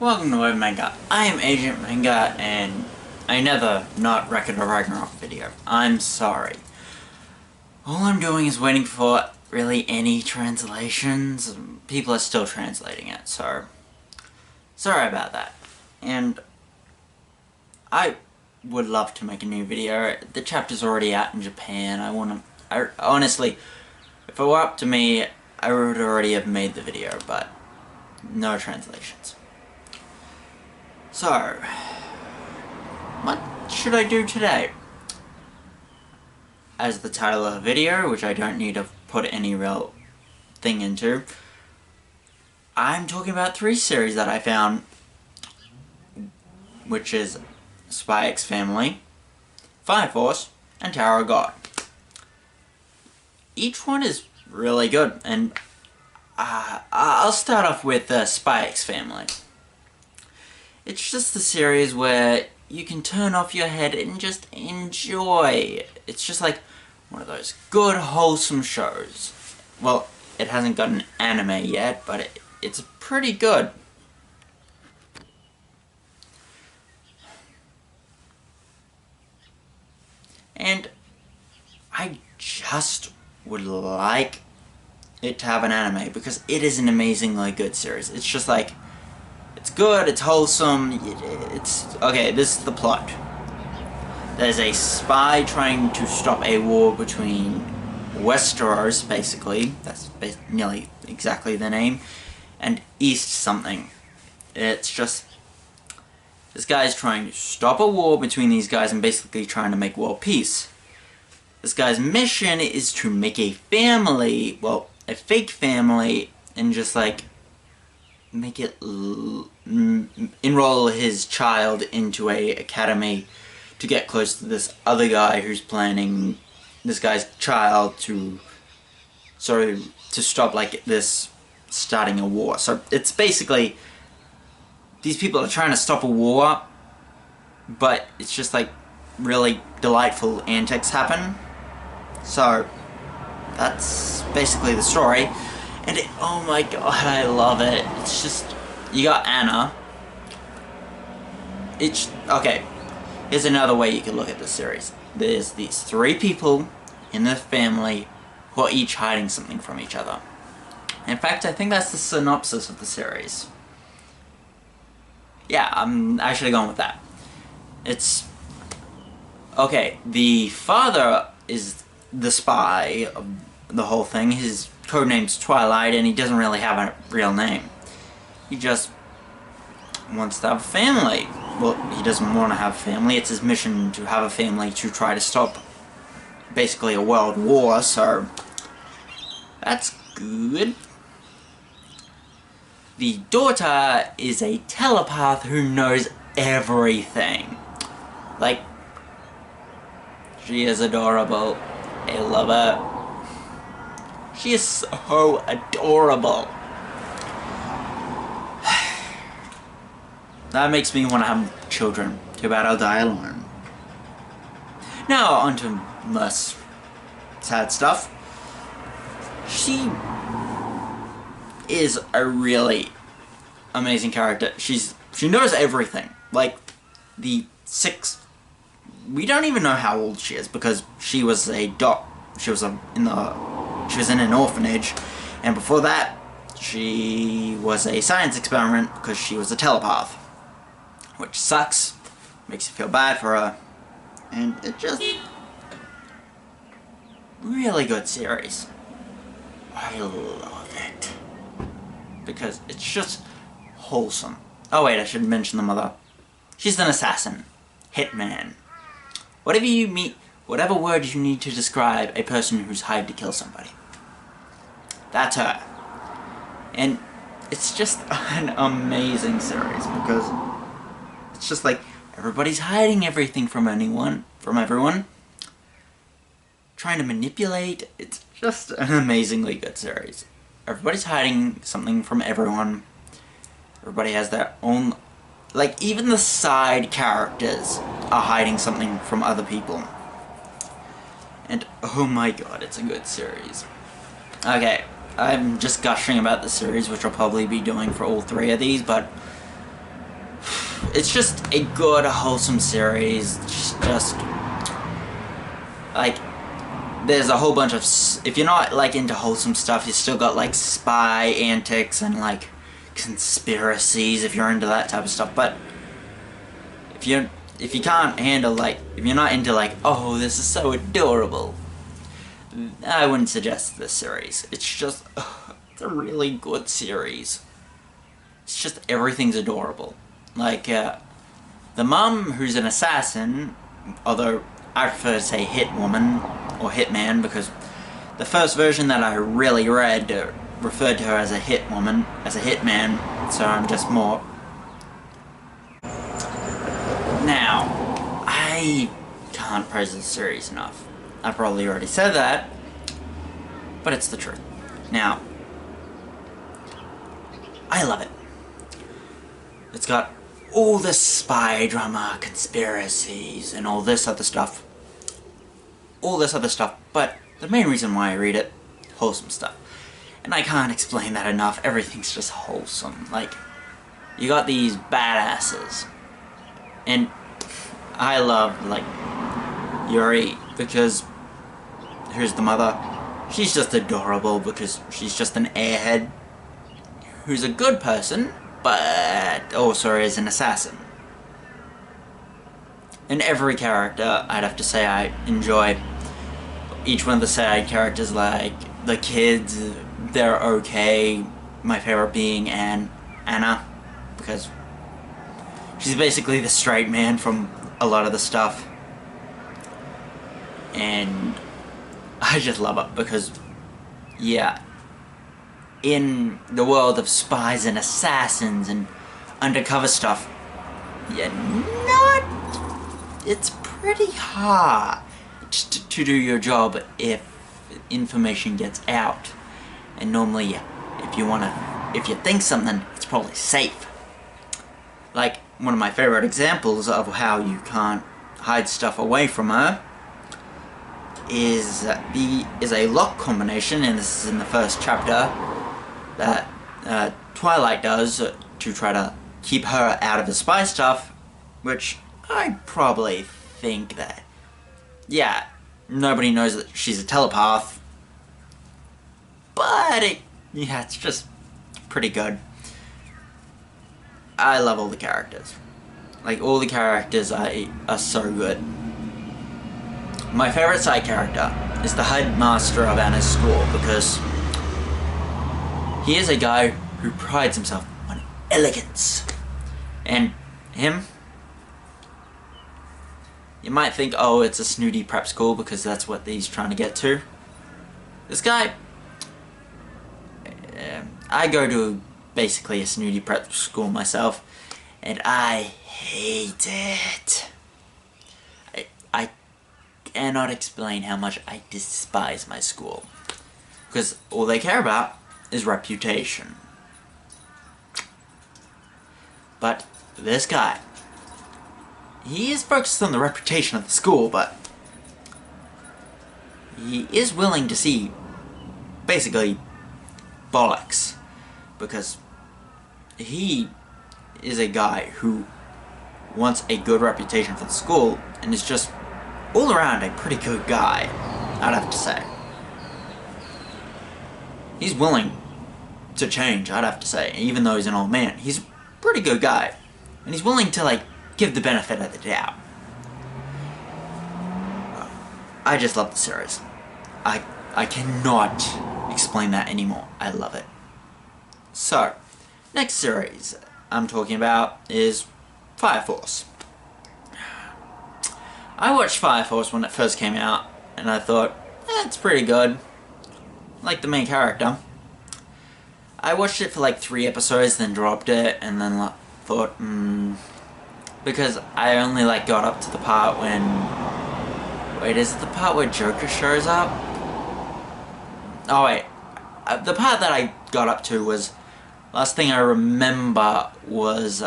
Welcome to Web Manga. I am Agent Manga, and another not Record of Ragnarok video. I'm sorry. All I'm doing is waiting for really any translations. People are still translating it, so sorry about that. And I would love to make a new video. The chapter's already out in Japan. Honestly, if it were up to me, I would already have made the video, but no translations. So, what should I do today? As the title of the video, which I don't need to put any real thing into, I'm talking about 3 series that I found, which is spyxfamily, Fire Force, and Tower of God. Each one is really good, and I'll start off with spyxfamily. It's just the series where you can turn off your head and just enjoy. It's just like one of those good, wholesome shows. Well, it hasn't got an anime yet, but it's pretty good. And I just would like it to have an anime, because it is an amazingly good series. It's just like, it's good, it's wholesome, okay, this is the plot. There's a spy trying to stop a war between Westeros, basically, that's nearly exactly the name, and East something. It's just, this guy's trying to stop a war between these guys and basically trying to make world peace. This guy's mission is to make a family, well, a fake family, and just like make it enroll his child into a academy to get close to this other guy who's planning this guy's child to stop like this starting a war. So it's basically these people are trying to stop a war, but it's just like really delightful antics happen. So that's basically the story. And oh my god, I love it. It's just, you got Anna. Okay, here's another way you can look at this series. There's these 3 people in the family who are each hiding something from each other. In fact, I think that's the synopsis of the series. Yeah, I'm actually going with that. It's, okay, the father is the spy of the whole thing. His codename's Twilight, and he doesn't really have a real name. He just wants to have a family. Well, he doesn't want to have a family. It's his mission to have a family to try to stop basically a world war, so that's good. The daughter is a telepath who knows everything. Like, she is adorable. I love her. She is so adorable. That makes me want to have children. Too bad I'll die alone. Now on to less sad stuff. She is a really amazing character. She knows everything. Like, we don't even know how old she is, because she was in an orphanage, and before that she was a science experiment because she was a telepath, which sucks, makes you feel bad for her, and it just really good series. I love it because it's just wholesome. Oh wait, I should mention the mother. She's an assassin, hitman. Whatever word you need to describe a person who's hired to kill somebody, that's her. And it's just an amazing series, because it's just like everybody's hiding everything from everyone, trying to manipulate. It's just an amazingly good series. Everybody's hiding something from everyone. Everybody has their own, like, even the side characters are hiding something from other people. And oh my god, it's a good series. Okay, I'm just gushing about the series, which I'll probably be doing for all 3 of these, but it's just a good, wholesome series. Just like, there's a whole bunch of, if you're not like into wholesome stuff, you still got like spy antics and like conspiracies if you're into that type of stuff. But if you can't handle, like, if you're not into like, oh, this is so adorable, I wouldn't suggest this series. It's just, it's a really good series. It's just, everything's adorable. Like, the mum, who's an assassin, although I prefer to say hit woman or hitman, because the first version that I really read referred to her as a hit woman, as a hitman, so I'm just more. Now, I can't praise this series enough. I probably already said that, but it's the truth. Now, I love it. It's got all this spy drama, conspiracies, and all this other stuff. But the main reason why I read it, wholesome stuff. And I can't explain that enough. Everything's just wholesome. Like, you got these badasses. And I love, like, Yuri, because who's the mother? She's just adorable because she's just an airhead who's a good person, but also is an assassin. And every character, I'd have to say, I enjoy. Each one of the side characters, like the kids, they're okay. My favorite being Anna, because she's basically the straight man from a lot of the stuff. And I just love it because, yeah, in the world of spies and assassins and undercover stuff, it's pretty hard to do your job if information gets out. And normally, if you think something, it's probably safe. Like, one of my favorite examples of how you can't hide stuff away from her is a lock combination, and this is in the first chapter, that Twilight does to try to keep her out of the spy stuff, which I probably think that, yeah, nobody knows that she's a telepath, but it's just pretty good. I love all the characters. Like, all the characters are so good. My favorite side character is the headmaster of Anna's school, because he is a guy who prides himself on elegance. And him, you might think, oh, it's a snooty prep school because that's what he's trying to get to. This guy, I go to basically a snooty prep school myself, and I hate it. I cannot explain how much I despise my school, because all they care about is reputation. But this guy, he is focused on the reputation of the school, but he is willing to see basically bollocks, because he is a guy who wants a good reputation for the school and is just all around a pretty good guy, I'd have to say. He's willing to change, I'd have to say, even though he's an old man. He's a pretty good guy, and he's willing to, like, give the benefit of the doubt. I just love the series. I cannot explain that anymore. I love it. So, next series I'm talking about is Fire Force. I watched Fire Force when it first came out, and I thought, it's pretty good. Like the main character. I watched it for like 3 episodes, then dropped it, and then thought, because I only like got up to the part when, wait, is it the part where Joker shows up? Oh wait, the part that I got up to was, last thing I remember was,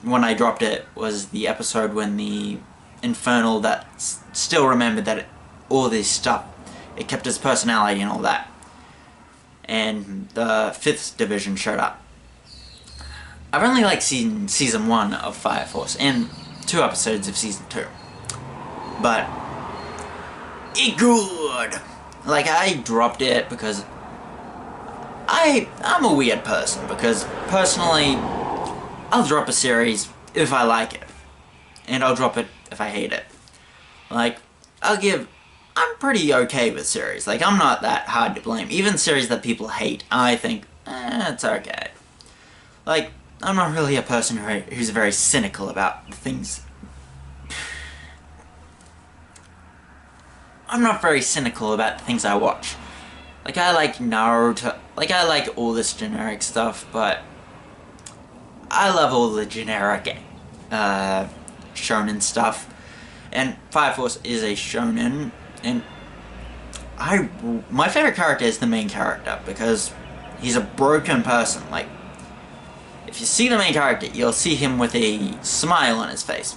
when I dropped it, was the episode when the Infernal that still remembered that all this stuff, it kept his personality and all that. And the 5th division showed up. I've only liked season 1 of Fire Force and 2 episodes of season 2. But it good. Like, I dropped it because I'm a weird person, because personally I'll drop a series if I like it, and I'll drop it if I hate it. Like, I'm pretty okay with series. Like, I'm not that hard to blame. Even series that people hate, I think, it's okay. Like, I'm not really a person who's very cynical about things. I'm not very cynical about the things I watch. Like, I like Naruto, like, I like all this generic stuff, but I love all the generic, shonen stuff. And Fire Force is a shonen, and my favorite character is the main character, because he's a broken person. Like, if you see the main character, you'll see him with a smile on his face.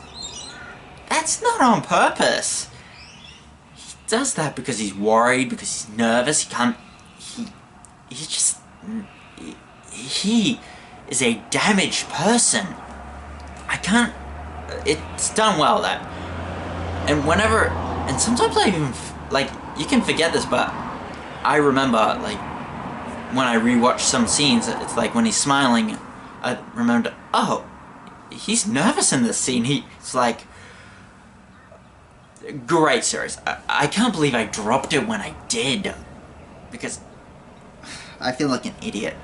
That's not on purpose. He does that because he's worried, because he's nervous, he is a damaged person. It's done well, that. And sometimes I even, like, you can forget this, but I remember, like, when I rewatch some scenes, it's like when he's smiling, I remember, oh, he's nervous in this scene. He's like, great series. I can't believe I dropped it when I did, because I feel like an idiot.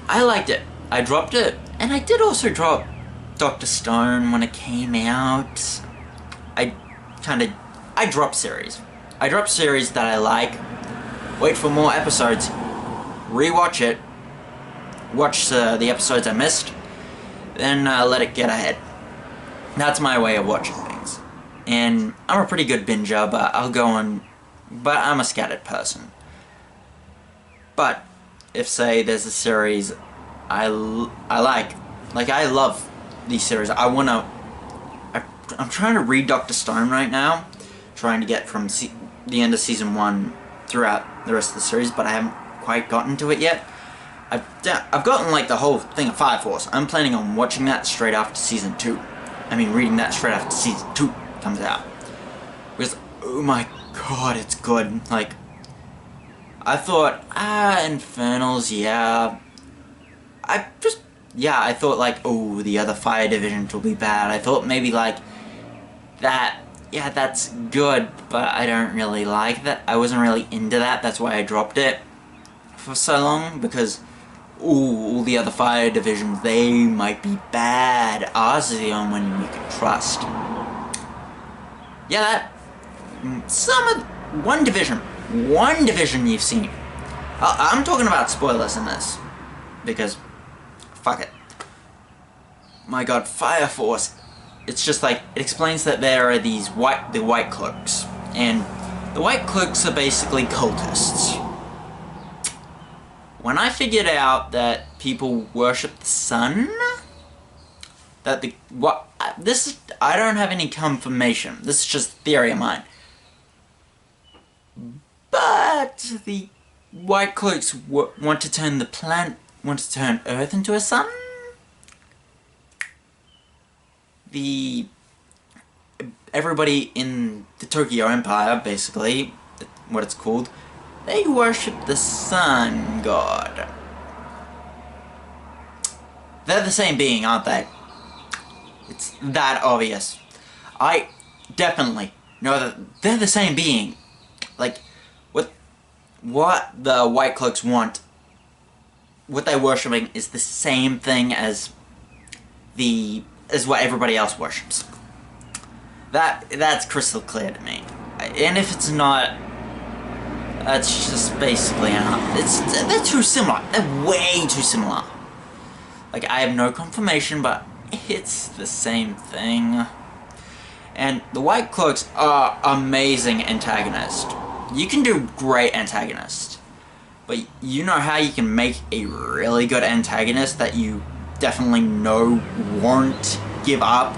I liked it. I dropped it, and I did also drop Dr. Stone when it came out. I drop series. I drop series that I like, wait for more episodes, rewatch it, watch the episodes I missed, then let it get ahead. That's my way of watching things. And I'm a pretty good binger, but but I'm a scattered person. But if, say, there's a series I like I love these series. I'm trying to read Dr. Stone right now, trying to get from the end of season 1 throughout the rest of the series, but I haven't quite gotten to it yet. I've gotten, like, the whole thing of Fire Force. I'm planning on watching that straight after season 2. I mean, reading that straight after season 2 comes out. Because, oh my god, it's good. Like, I thought, Infernals, yeah. I thought, like, oh, the other fire divisions will be bad. I thought maybe, like, that, yeah, that's good, but I don't really like that. I wasn't really into that. That's why I dropped it for so long, because, ooh, all the other fire divisions, they might be bad. Ours is the only one you can trust. Yeah, one division you've seen. I'm talking about spoilers in this, because fuck it. My god, Fire Force. It's just like, it explains that there are the White Cloaks, and the White Cloaks are basically cultists. When I figured out that people worship the sun, I don't have any confirmation. This is just theory of mine. But the White Cloaks want to turn Earth into a sun. Everybody in the Tokyo Empire, basically, what it's called, they worship the sun god. They're the same being, aren't they? It's that obvious. I definitely know that they're the same being. Like, what the White Cloaks want, what they're worshipping, is the same thing as what everybody else worships. That's crystal clear to me. And if it's not, that's just basically they're too similar. They're way too similar. Like, I have no confirmation, but it's the same thing. And the White Cloaks are amazing antagonists. You can do great antagonists, but you know how you can make a really good antagonist that you definitely know won't give up,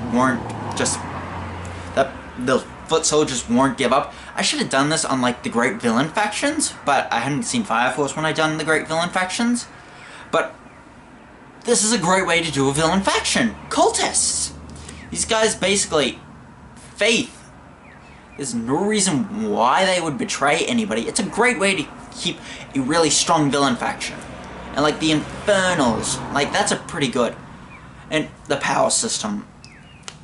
that the foot soldiers won't give up. I should have done this on, like, the Great Villain factions, but I hadn't seen Fire Force when I done the Great Villain factions. But this is a great way to do a villain faction. Cultists. These guys basically, faith. There's no reason why they would betray anybody. It's a great way to keep a really strong villain faction. And like the Infernals, like that's a pretty good. And the power system,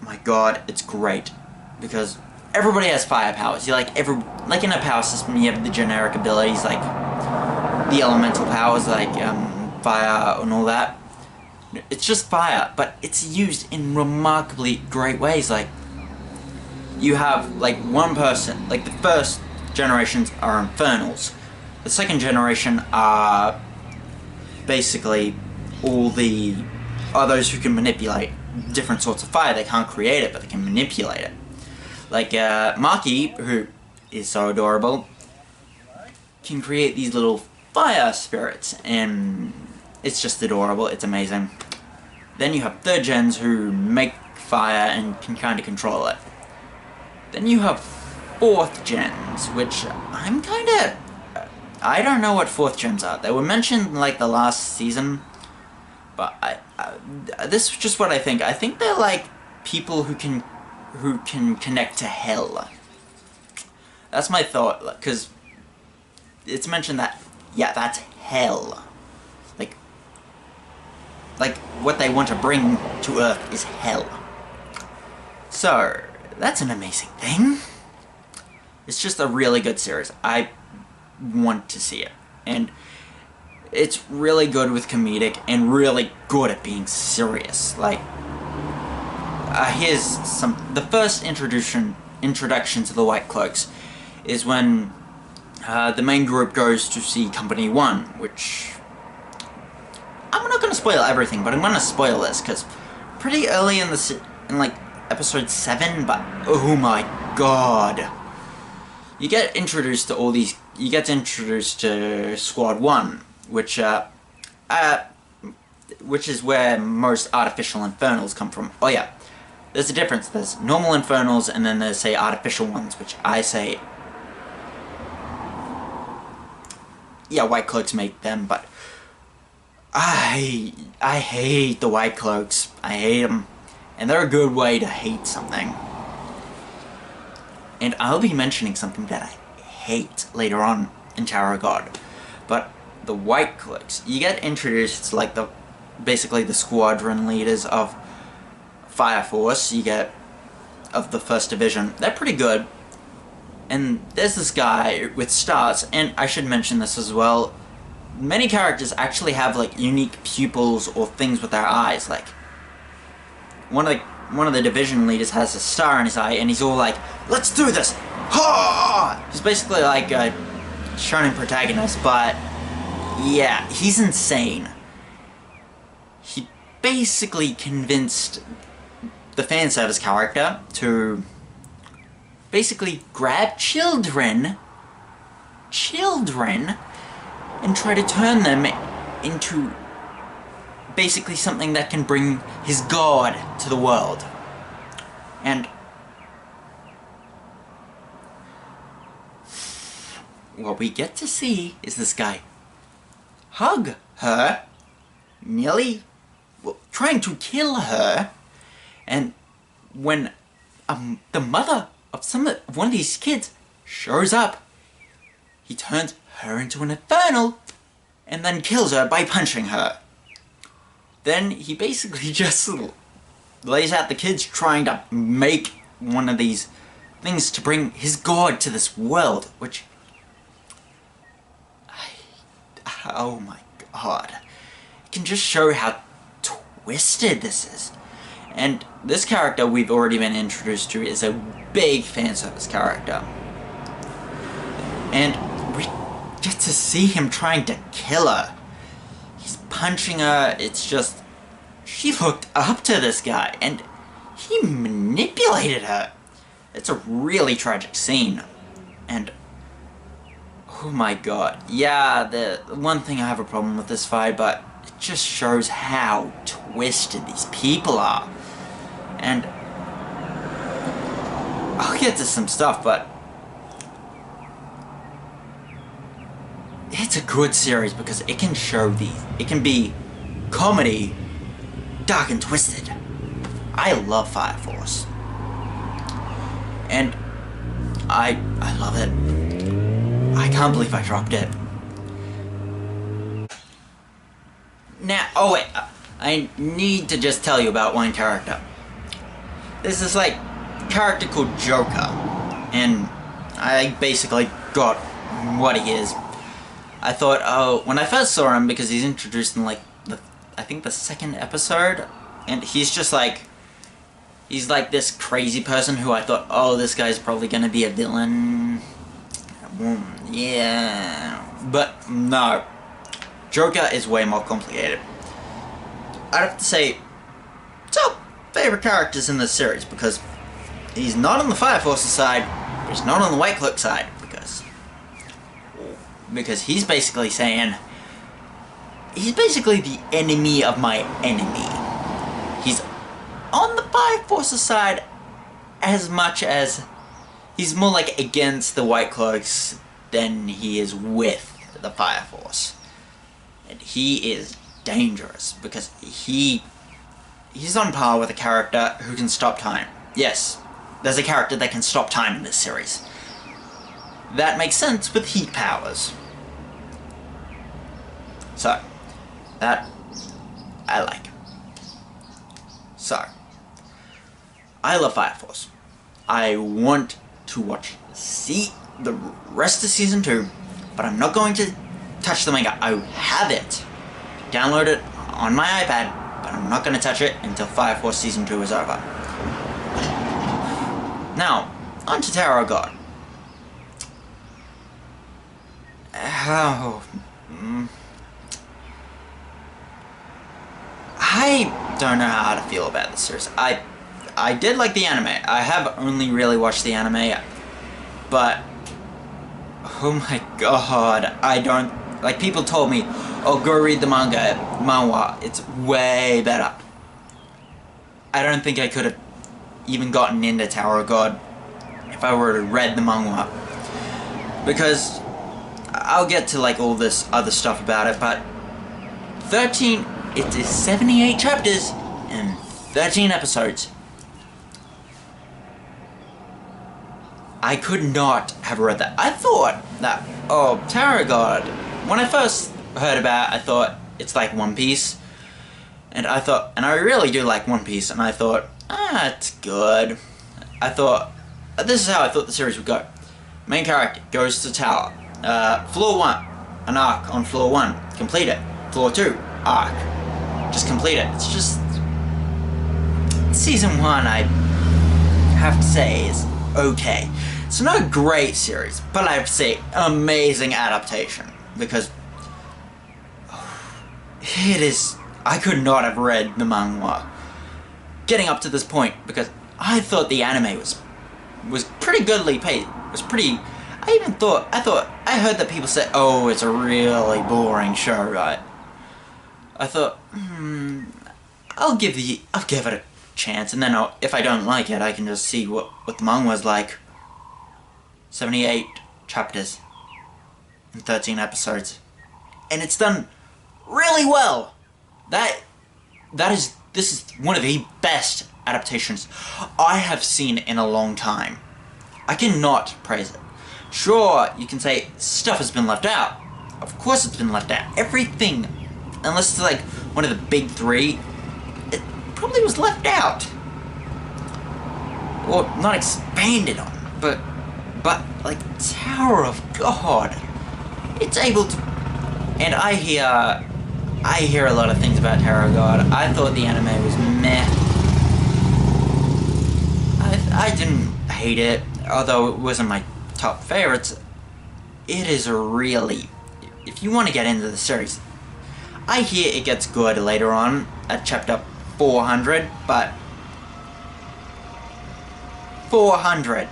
my god, it's great. Because everybody has fire powers. You like in a power system you have the generic abilities like the elemental powers like fire and all that. It's just fire, but it's used in remarkably great ways. Like you have like one person, like the first generations are Infernals. The second generation are basically are those who can manipulate different sorts of fire. They can't create it, but they can manipulate it. Like Maki, who is so adorable, can create these little fire spirits, and it's just adorable. It's amazing. Then you have third gens who make fire and can kind of control it. Then you have fourth gens, which I don't know what fourth gens are. They were mentioned like the last season, but this is just what I think. I think they're like people who can connect to hell. That's my thought, because it's mentioned that, yeah, that's hell. Like what they want to bring to Earth is hell. So that's an amazing thing. It's just a really good series. I want to see it. And it's really good with comedic and really good at being serious. Like, here's the first introduction to the White Cloaks is when the main group goes to see Company 1, which I'm not going to spoil everything, but I'm going to spoil this because pretty early in like episode 7, but oh my god. You get introduced to you get introduced to Squad 1, which is where most artificial Infernals come from. Oh yeah, there's a difference. There's normal Infernals and then there's, say, artificial ones, which I say, yeah, White Cloaks make them, but I hate the White Cloaks. I hate them. And they're a good way to hate something. And I'll be mentioning something that I hate later on in Tower of God. But the White Cloaks, you get introduced to like basically the squadron leaders of Fire Force, of the 1st Division. They're pretty good. And there's this guy with stars, and I should mention this as well. Many characters actually have like unique pupils or things with their eyes. Like one of the division leaders has a star in his eye, and he's all like, "Let's do this!" Ha! He's basically like a shonen protagonist, but yeah, he's insane. He basically convinced the fan service character to basically grab children, and try to turn them into basically something that can bring his god to the world. And what we get to see is this guy hug her, nearly trying to kill her, and when the mother of one of these kids shows up, he turns her into an Infernal and then kills her by punching her. Then he basically just lays out the kids trying to make one of these things to bring his god to this world, which oh my god. It can just show how twisted this is. And this character we've already been introduced to is a big fanservice character. And we get to see him trying to kill her. He's punching her. It's just, she looked up to this guy and he manipulated her. It's a really tragic scene. And oh my god. Yeah, the one thing I have a problem with this fight, but it just shows how twisted these people are. And I'll get to some stuff, but it's a good series because it can show it can be comedy dark and twisted. I love Fire Force. And I love it. I can't believe I dropped it. Now, oh wait, I need to just tell you about one character. There's this like character called Joker, and I basically got what he is. I thought, oh, when I first saw him, because he's introduced in like I think the second episode, and he's just like, he's like this crazy person who I thought, oh, this guy's probably gonna be a villain. Yeah, but no. Joker is way more complicated. I'd have to say, top favorite characters in this series, because he's not on the Fire Force's side, but he's not on the White Cloak side, because he's basically saying, he's basically the enemy of my enemy. He's on the Fire Force's side as much as he's more like against the White Cloaks than he is with the Fire Force. And he is dangerous because he's on par with a character who can stop time. Yes, there's a character that can stop time in this series. That makes sense with heat powers. So, that I like. So, I love Fire Force. I want to see the rest of Season 2, but I'm not going to touch the manga. I have it. Download it on my iPad, but I'm not going to touch it until Fire Force Season 2 is over. Now, on to Tower of God. I don't know how to feel about this series. I did like the anime. I have only really watched the anime, but oh my god, I don't, like, people told me, oh, go read the manhwa, it's way better. I don't think I could have even gotten into Tower of God if I were to read the manhwa, because I'll get to like all this other stuff about it, but it is 78 chapters and 13 episodes. I could not have read that. I thought that, oh, Tower of God, when I first heard about it, I thought it's like One Piece. And I thought, and I really do like One Piece, and I thought, it's good. I thought, this is how I thought the series would go. Main character goes to tower. Floor 1, an arc on floor 1, complete it. Floor 2, arc, just complete it. It's just, Season 1, I have to say, is okay. It's not a great series, but I have to say, amazing adaptation, because it is, I could not have read the manhwa getting up to this point, because I thought the anime was pretty goodly paced. It was pretty, I heard that people said, oh, it's a really boring show, right? I thought, I'll give it a chance, and then if I don't like it, I can just see what the manhwa's like. 78 chapters and 13 episodes, and it's done really well. This is one of the best adaptations I have seen in a long time. I cannot praise it. Sure, you can say stuff has been left out. Of course it's been left out. Everything, unless it's like one of the big three, it probably was left out. Or not expanded on, but like Tower of God, it's able to, and I hear a lot of things about Tower of God. I thought the anime was meh. I didn't hate it, although it wasn't my top favorites. It is really, if you want to get into the series, I hear it gets good later on at chapter 400, but 400.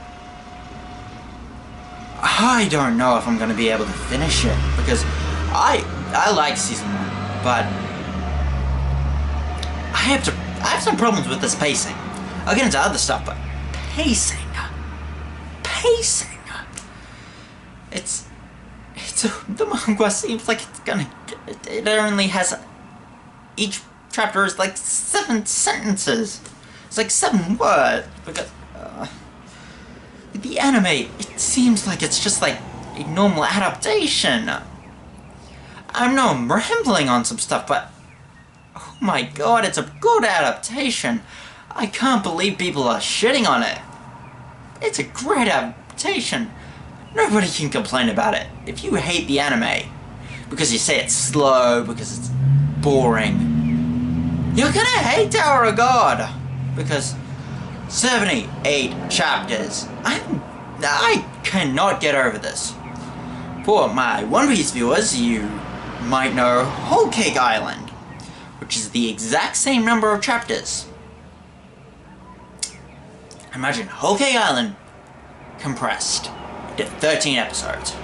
I don't know if I'm going to be able to finish it, because I like Season 1, but I have some problems with this pacing. I'll get into other stuff, but pacing. The manga seems like it's gonna, it only has, each chapter is like 7 sentences. It's like 7 words, because the anime, it seems like it's just like a normal adaptation. I know I'm rambling on some stuff, but oh my god, it's a good adaptation. I can't believe people are shitting on it. It's a great adaptation. Nobody can complain about it. If you hate the anime because you say it's slow, because it's boring, you're gonna hate Tower of God. Because 78 chapters. I cannot get over this. For my One Piece viewers, you might know Whole Cake Island, which is the exact same number of chapters. Imagine Whole Cake Island compressed into 13 episodes.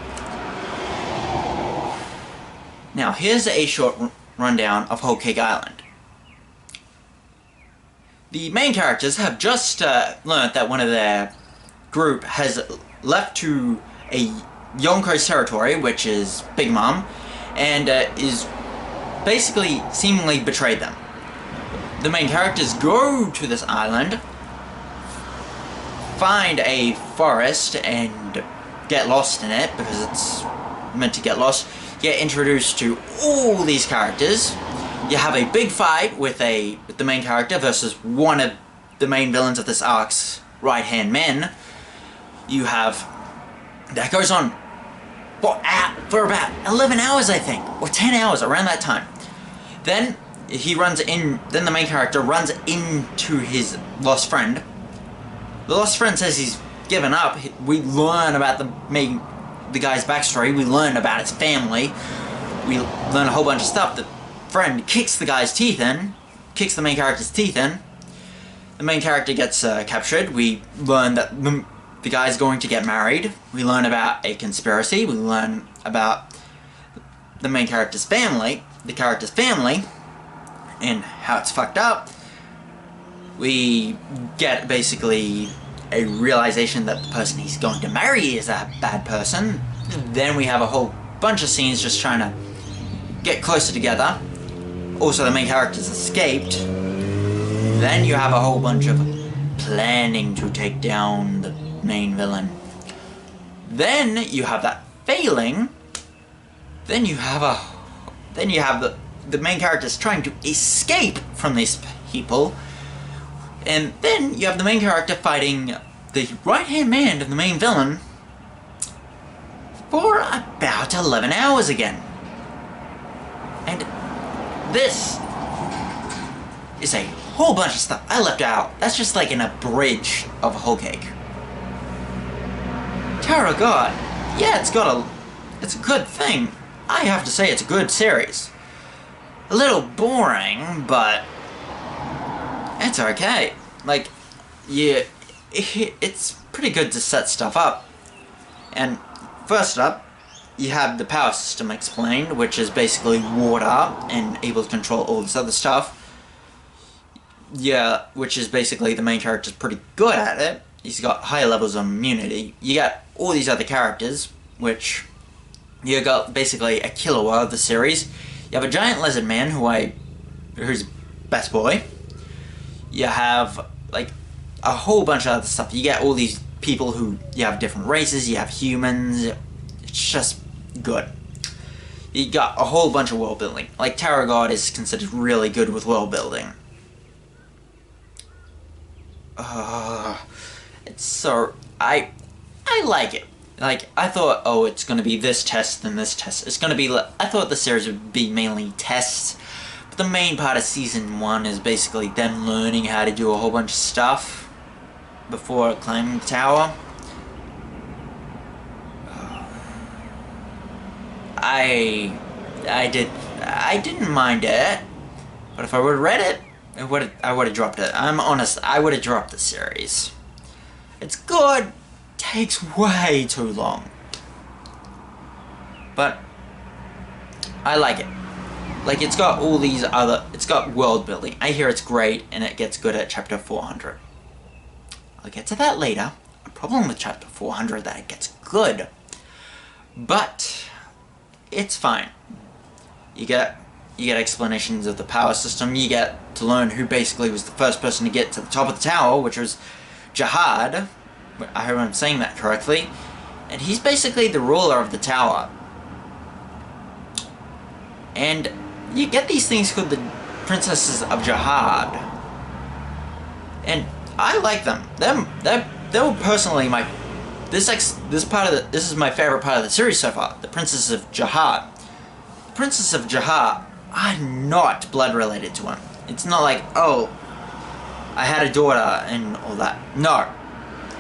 Now here's a short rundown of Whole Cake Island. The main characters have just learned that one of their group has left to a Yonko's territory, which is Big Mom, and is basically seemingly betrayed them. The main characters go to this island, find a forest, and get lost in it, because it's meant to get lost. Get introduced to all these characters. You have a big fight with the main character versus one of the main villains of this arc's right-hand men. You have... that goes on for about 11 hours, I think, or 10 hours, around that time. Then then the main character runs into his lost friend. The lost friend says he's given up. We learn about the guy's backstory. We learn about his family. We learn a whole bunch of stuff. The friend kicks the guy's teeth in, kicks the main character's teeth in. The main character gets captured. We learn that the guy's going to get married. We learn about a conspiracy. We learn about the main character's family, and how it's fucked up. We get basically a realization that the person he's going to marry is a bad person. Then we have a whole bunch of scenes just trying to get closer together. Also, the main character's escaped. Then you have a whole bunch of planning to take down the main villain. Then you have that failing. Then you have the main characters trying to escape from these people. And then you have the main character fighting the right-hand man of the main villain for about 11 hours again. And this is a whole bunch of stuff I left out. That's just like an abridged of Whole Cake. Tower of God, yeah, it's a good thing. I have to say it's a good series. A little boring, but it's okay. Like, yeah, it's pretty good to set stuff up. And first up, you have the power system explained, which is basically water and able to control all this other stuff. Yeah, which is basically the main character's pretty good at it. He's got higher levels of immunity. You got all these other characters, which you got basically a killer of the series. You have a giant lizard man who's best boy. You have like a whole bunch of other stuff. You get all these people who you have different races. You have humans. It's just good. You got a whole bunch of world building. Like Tower of God is considered really good with world building. It's so I like it. Like, I thought, oh, it's gonna be this test and this test. It's gonna be, I thought the series would be mainly tests, but the main part of Season 1 is basically them learning how to do a whole bunch of stuff before climbing the tower. I didn't mind it, but if I would have read it, I would have dropped it. I'm honest, I would have dropped the series. It's good. Takes way too long, but I like it. Like, it's got all these other, it's got world building. I hear it's great, and it gets good at chapter 400. I'll get to that later. A problem with chapter 400 that it gets good, but it's fine. You get you get explanations of the power system, you get to learn who basically was the first person to get to the top of the tower, which was Jihad. I hope I'm saying that correctly. And he's basically the ruler of the tower. And you get these things called the Princesses of Jihad. And I like them. They were personally my... This is my favorite part of the series so far. The Princesses of Jihad. The Princesses of Jihad are not blood related to him. It's not like, oh, I had a daughter and all that. No.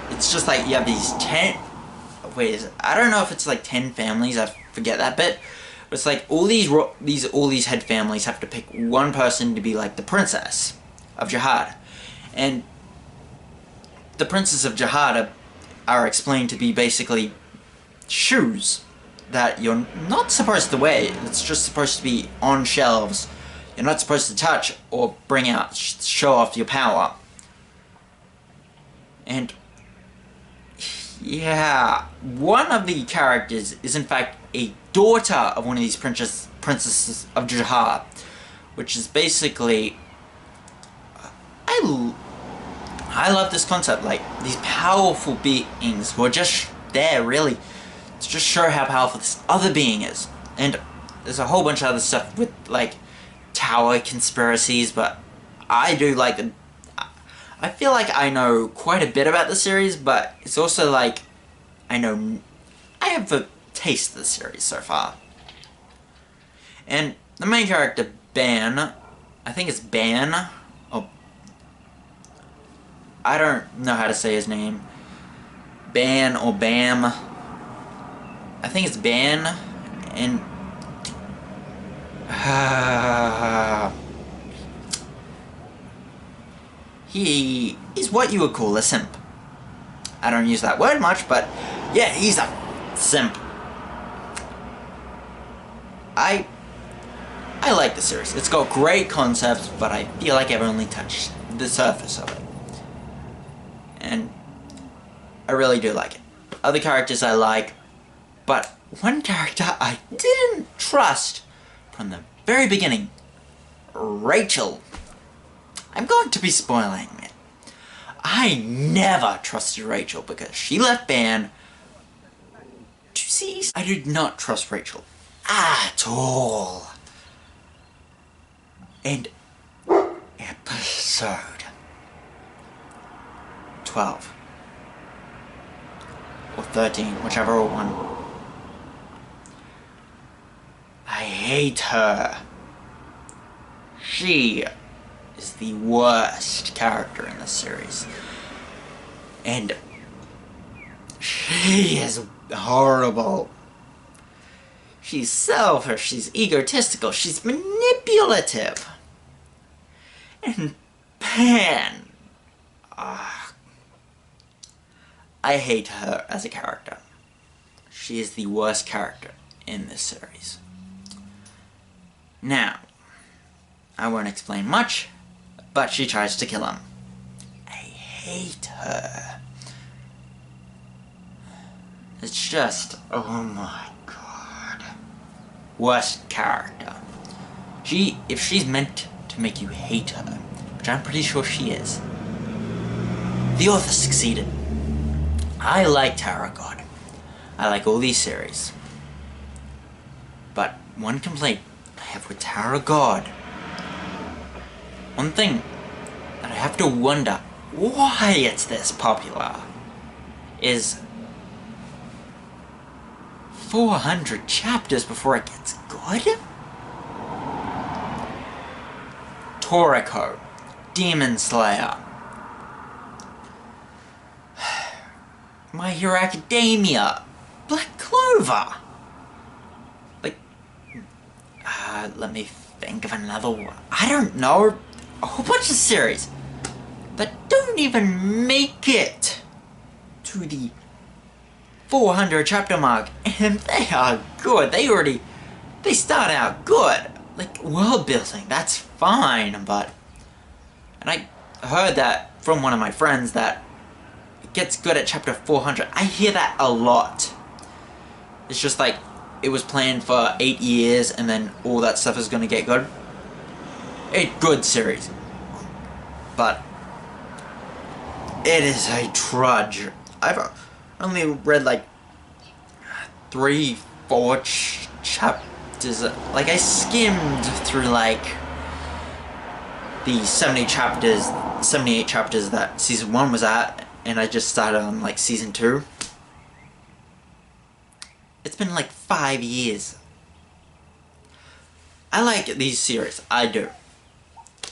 It's just like you have these 10... Wait, I don't know if it's like 10 families. I forget that bit. But it's like all these head families have to pick one person to be like the Princess of Jihad. And the Princess of Jihad are explained to be basically shoes that you're not supposed to wear. It's just supposed to be on shelves. You're not supposed to touch or bring out, show off your power. And yeah, one of the characters is in fact a daughter of one of these princesses of Jihad, which is basically... I love this concept, like, these powerful beings who are just there, really, to just show how powerful this other being is. And there's a whole bunch of other stuff with, like, tower conspiracies, but I do like them. I feel like I know quite a bit about the series, but it's also like, I have a taste of the series so far. And the main character, Ban, I think it's Ban, I don't know how to say his name. Ban or Bam. I think it's Ban. And... he is what you would call a simp. I don't use that word much, but yeah, he's a simp. I like the series. It's got great concepts, but I feel like I've only touched the surface of it. And I really do like it. Other characters I like, but one character I didn't trust from the very beginning. Rachel. I'm going to be spoiling it. I never trusted Rachel because she left Ban to see. I did not trust Rachel at all. And episode 12 or 13, whichever one. I hate her. She is the worst character in the series. And she is horrible. She's selfish, she's egotistical, she's manipulative. And Pan. I hate her as a character. She is the worst character in this series. Now, I won't explain much, but she tries to kill him. I hate her. It's just, oh my god. Worst character. If she's meant to make you hate her, which I'm pretty sure she is, the author succeeded. I like Tower of God. I like all these series. But one complaint I have with Tower of God, one thing that I have to wonder why it's this popular, is 400 chapters before it gets good? Toriko, Demon Slayer, My Hero Academia, Black Clover. Like, let me think of another one. I don't know. A whole bunch of series that don't even make it to the 400 chapter mark, and they are good. They start out good. Like, world building, that's fine, but... And I heard that from one of my friends that it gets good at chapter 400. I hear that a lot. It's just like, it was planned for 8 years and then all that stuff is gonna get good. A good series. But it is a trudge. I've only read like 3-4 chapters. Like, I skimmed through like the 78 chapters that season 1 was at, and I just started on like season 2. It's been like 5 years. I like these series, I do.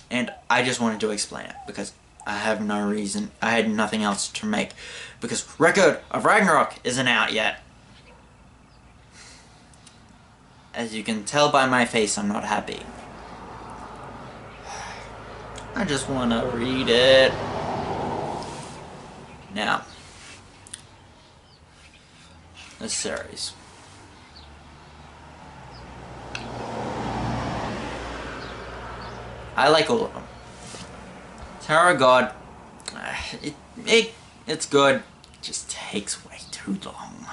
And I just wanted to explain it, because I have no reason, I had nothing else to make. Because Record of Ragnarok isn't out yet. As you can tell by my face, I'm not happy. I just want to read it. Now, this series. I like all of them. Tower of God, it's good. It just takes way too long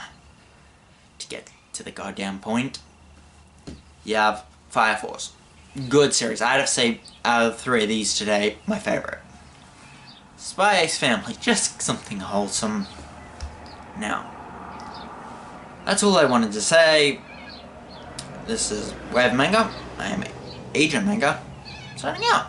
to get to the goddamn point. You have Fire Force. Good series. I'd have to say, out of 3 of these today, my favorite. spyxfamily, just something wholesome. Now, that's all I wanted to say. This is Web Manga. I am Agent Manga, signing out.